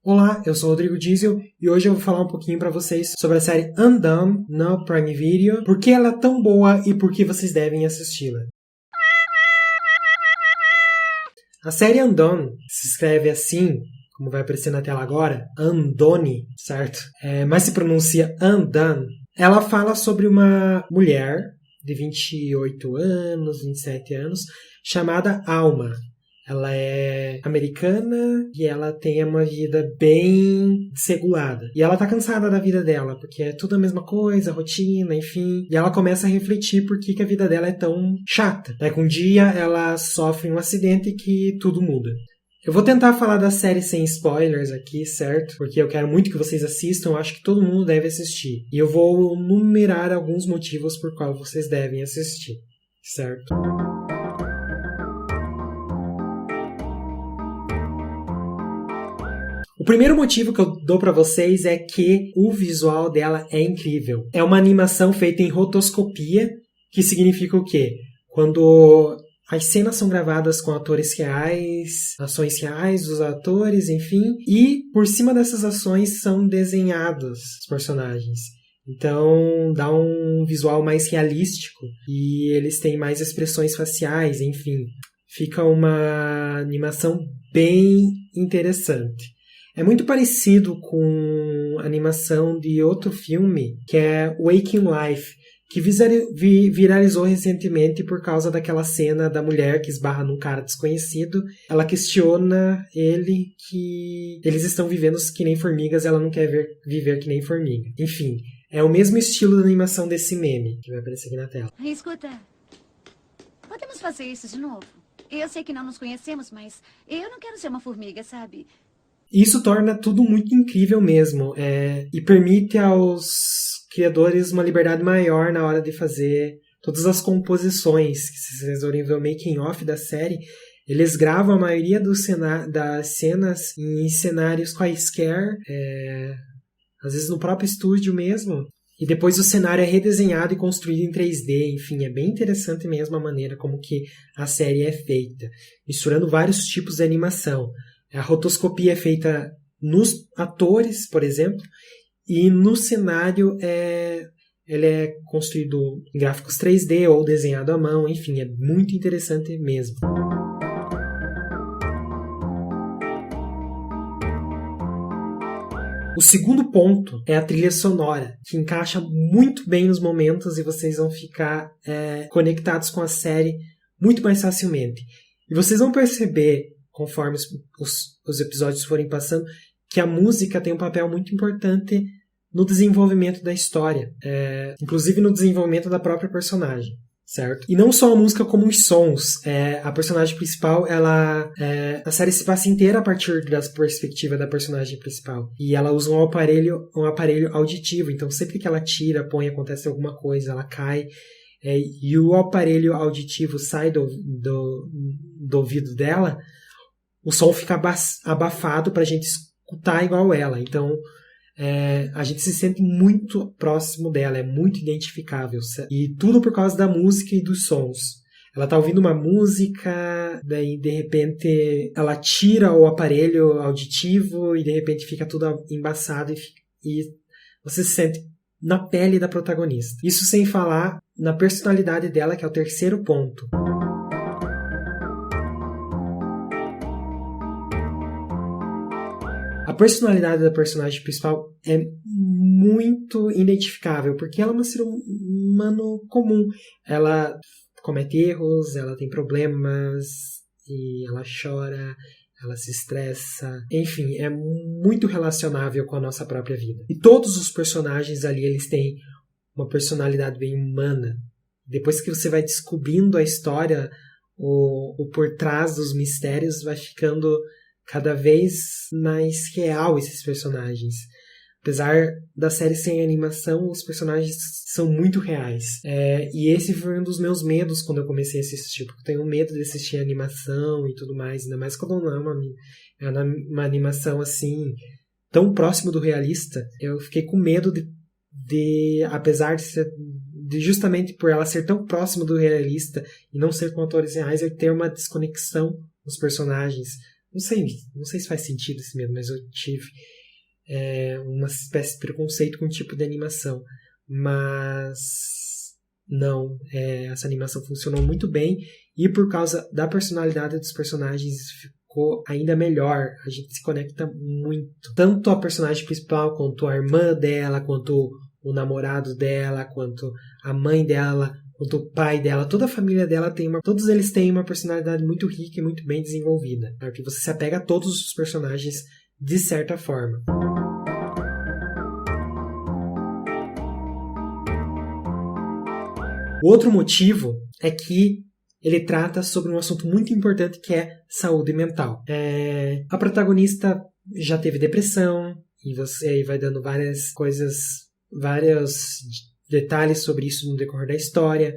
Olá, eu sou o Rodrigo Diesel e hoje eu vou falar um pouquinho para vocês sobre a série Undone no Prime Video, por que ela é tão boa e por que vocês devem assisti-la. A série Undone se escreve assim, como vai aparecer na tela agora, Undone, certo? Mas se pronuncia Undone. Ela fala sobre uma mulher de 28 anos, 27 anos, chamada Alma. Ela é americana e ela tem uma vida bem desregulada. E ela tá cansada da vida dela, porque é tudo a mesma coisa, rotina, enfim. E ela começa a refletir por que a vida dela é tão chata. Daí que um dia ela sofre um acidente que tudo muda. Eu vou tentar falar da série sem spoilers aqui, certo? Porque eu quero muito que vocês assistam, eu acho que todo mundo deve assistir. E eu vou numerar alguns motivos por qual vocês devem assistir, certo? O primeiro motivo que eu dou pra vocês é que o visual dela é incrível. É uma animação feita em rotoscopia, que significa o quê? Quando as cenas são gravadas com atores reais, ações reais dos atores, enfim, e por cima dessas ações são desenhados os personagens. Então dá um visual mais realístico e eles têm mais expressões faciais, enfim. Fica uma animação bem interessante. É muito parecido com a animação de outro filme, que é Waking Life, que viralizou recentemente por causa daquela cena da mulher que esbarra num cara desconhecido. Ela questiona ele que eles estão vivendo que nem formigas, ela não quer viver que nem formiga. Enfim, é o mesmo estilo da animação desse meme, que vai aparecer aqui na tela. Escuta, podemos fazer isso de novo? Eu sei que não nos conhecemos, mas eu não quero ser uma formiga, sabe? Isso torna tudo muito incrível mesmo, e permite aos criadores uma liberdade maior na hora de fazer todas as composições. Se vocês forem ver o making of da série, eles gravam a maioria das cenas em cenários quaisquer, às vezes no próprio estúdio mesmo, e depois o cenário é redesenhado e construído em 3D, enfim, é bem interessante mesmo a maneira como que a série é feita, misturando vários tipos de animação. A rotoscopia é feita nos atores, por exemplo, e no cenário ele é construído em gráficos 3D ou desenhado à mão, enfim, é muito interessante mesmo. O segundo ponto é a trilha sonora, que encaixa muito bem nos momentos e vocês vão ficar conectados com a série muito mais facilmente. E vocês vão perceber, conforme os episódios forem passando, que a música tem um papel muito importante no desenvolvimento da história, inclusive no desenvolvimento da própria personagem, certo? E não só a música, como os sons. A personagem principal, a série se passa inteira a partir da perspectiva da personagem principal, e ela usa um aparelho auditivo, então sempre que ela tira, põe, acontece alguma coisa, ela cai, e o aparelho auditivo sai do ouvido dela, o som fica abafado para a gente escutar igual ela. Então, a gente se sente muito próximo dela, é muito identificável. E tudo por causa da música e dos sons. Ela tá ouvindo uma música, daí de repente ela tira o aparelho auditivo e de repente fica tudo embaçado e você se sente na pele da protagonista. Isso sem falar na personalidade dela, que é o terceiro ponto. A personalidade da personagem principal é muito identificável, porque ela é um ser humano comum. Ela comete erros, ela tem problemas, e ela chora, ela se estressa. Enfim, é muito relacionável com a nossa própria vida. E todos os personagens ali, eles têm uma personalidade bem humana. Depois que você vai descobrindo a história, o por trás dos mistérios, vai ficando cada vez mais real esses personagens. Apesar da série sem animação, os personagens são muito reais. E esse foi um dos meus medos quando eu comecei a assistir, porque eu tenho medo de assistir animação e tudo mais, ainda mais quando não é uma animação assim, tão próximo do realista. Eu fiquei com medo de apesar de justamente por ela ser tão próximo do realista e não ser com atores reais, eu ter uma desconexão nos personagens. não sei se faz sentido esse medo, mas eu tive uma espécie de preconceito com o tipo de animação. Mas não, essa animação funcionou muito bem e por causa da personalidade dos personagens ficou ainda melhor. A gente se conecta muito. Tanto a personagem principal, quanto a irmã dela, quanto o namorado dela, quanto a mãe dela, quanto o pai dela. Toda a família dela todos eles têm uma personalidade muito rica e muito bem desenvolvida. Porque você se apega a todos os personagens de certa forma. O outro motivo é que ele trata sobre um assunto muito importante que é saúde mental. A protagonista já teve depressão e você vai dando vários detalhes sobre isso no decorrer da história.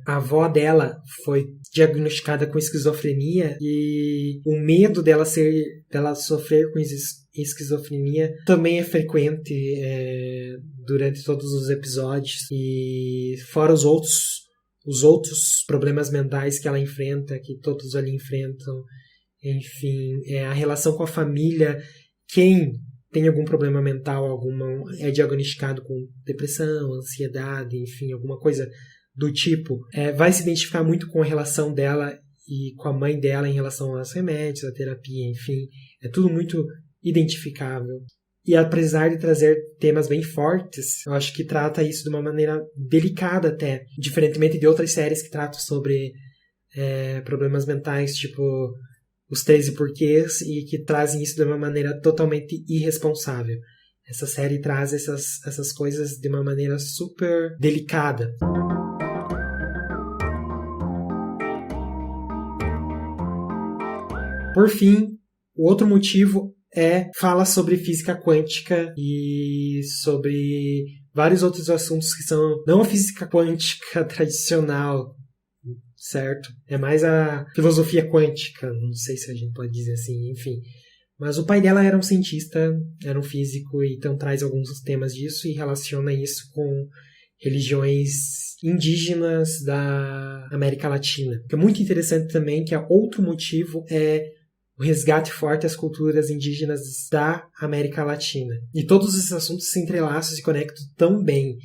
A avó dela foi diagnosticada com esquizofrenia e o medo dela sofrer com esquizofrenia também é frequente durante todos os episódios, e fora os outros problemas mentais que ela enfrenta, que todos ali enfrentam. Enfim, a relação com a família. Quem tem algum problema mental, é diagnosticado com depressão, ansiedade, enfim, alguma coisa do tipo, vai se identificar muito com a relação dela e com a mãe dela em relação aos remédios, à terapia, enfim. É tudo muito identificável. E apesar de trazer temas bem fortes, eu acho que trata isso de uma maneira delicada até, diferentemente de outras séries que tratam sobre problemas mentais, tipo Os 13 Porquês, e que trazem isso de uma maneira totalmente irresponsável. Essa série traz essas coisas de uma maneira super delicada. Por fim, o outro motivo fala sobre física quântica e sobre vários outros assuntos que são não a física quântica tradicional, certo? É mais a filosofia quântica, não sei se a gente pode dizer assim, enfim. Mas o pai dela era um cientista, era um físico, então traz alguns temas disso e relaciona isso com religiões indígenas da América Latina. O que é muito interessante também, que outro motivo é o resgate forte às culturas indígenas da América Latina. E todos esses assuntos se entrelaçam e se conectam tão bem.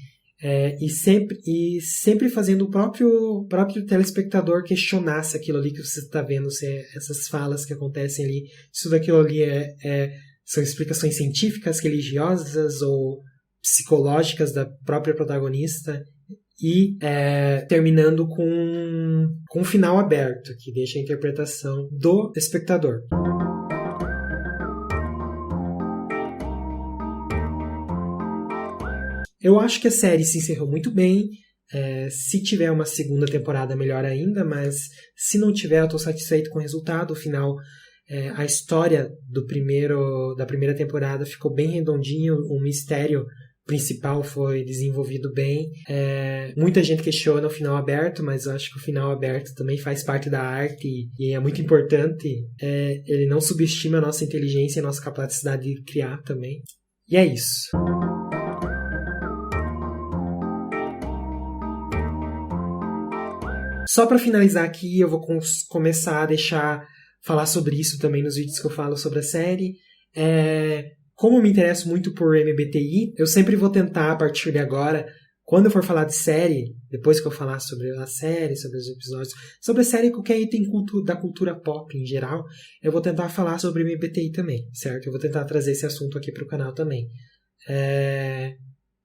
E sempre fazendo o próprio telespectador questionar se aquilo ali que você está vendo, se essas falas que acontecem ali, se tudo aquilo ali são explicações científicas, religiosas ou psicológicas da própria protagonista. E terminando com um final aberto, que deixa a interpretação do espectador. Eu acho que a série se encerrou muito bem. Se tiver uma segunda temporada, melhor ainda, mas se não tiver, eu estou satisfeito com o resultado. Afinal, a história da primeira temporada ficou bem redondinho, o mistério principal foi desenvolvido bem. Muita gente questiona o final aberto, mas eu acho que o final aberto também faz parte da arte e é muito importante. Ele não subestima a nossa inteligência e a nossa capacidade de criar também. E é isso. Só para finalizar aqui, eu vou começar a falar sobre isso também nos vídeos que eu falo sobre a série. Como eu me interesso muito por MBTI, eu sempre vou tentar, a partir de agora, quando eu for falar de série, depois que eu falar sobre a série, sobre os episódios, sobre a série, qualquer item da cultura pop em geral, eu vou tentar falar sobre MBTI também, certo? Eu vou tentar trazer esse assunto aqui para o canal também.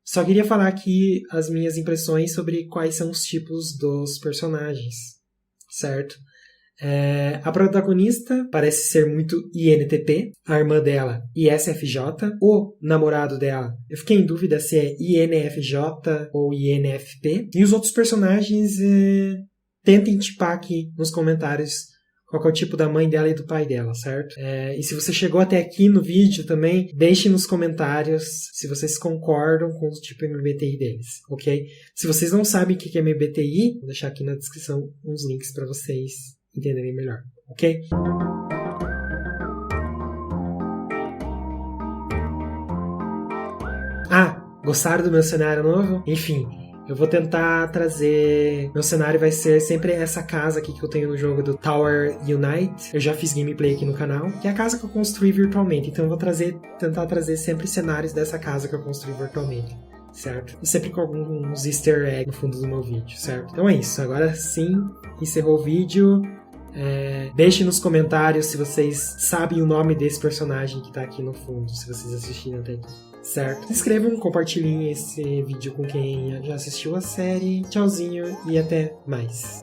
Só queria falar aqui as minhas impressões sobre quais são os tipos dos personagens, certo? A protagonista parece ser muito INTP, a irmã dela ISFJ, o namorado dela, eu fiquei em dúvida se é INFJ ou INFP, e os outros personagens tentem tipar aqui nos comentários qual é o tipo da mãe dela e do pai dela, certo? E se você chegou até aqui no vídeo também, deixe nos comentários se vocês concordam com o tipo MBTI deles, ok? Se vocês não sabem o que é MBTI, vou deixar aqui na descrição uns links para vocês entenderem melhor, ok? Gostaram do meu cenário novo? Enfim, Eu vou tentar trazer... Meu cenário vai ser sempre essa casa aqui que eu tenho no jogo do Tower Unite. Eu já fiz gameplay aqui no canal, que é a casa que eu construí virtualmente. Então eu vou tentar trazer sempre cenários dessa casa que eu construí virtualmente, certo? E sempre com alguns easter eggs no fundo do meu vídeo, certo? Então é isso. Agora sim, encerrou o vídeo. Deixe nos comentários se vocês sabem o nome desse personagem que tá aqui no fundo, se vocês assistiram até aqui, certo? Se inscrevam, compartilhem esse vídeo com quem já assistiu a série. Tchauzinho e até mais.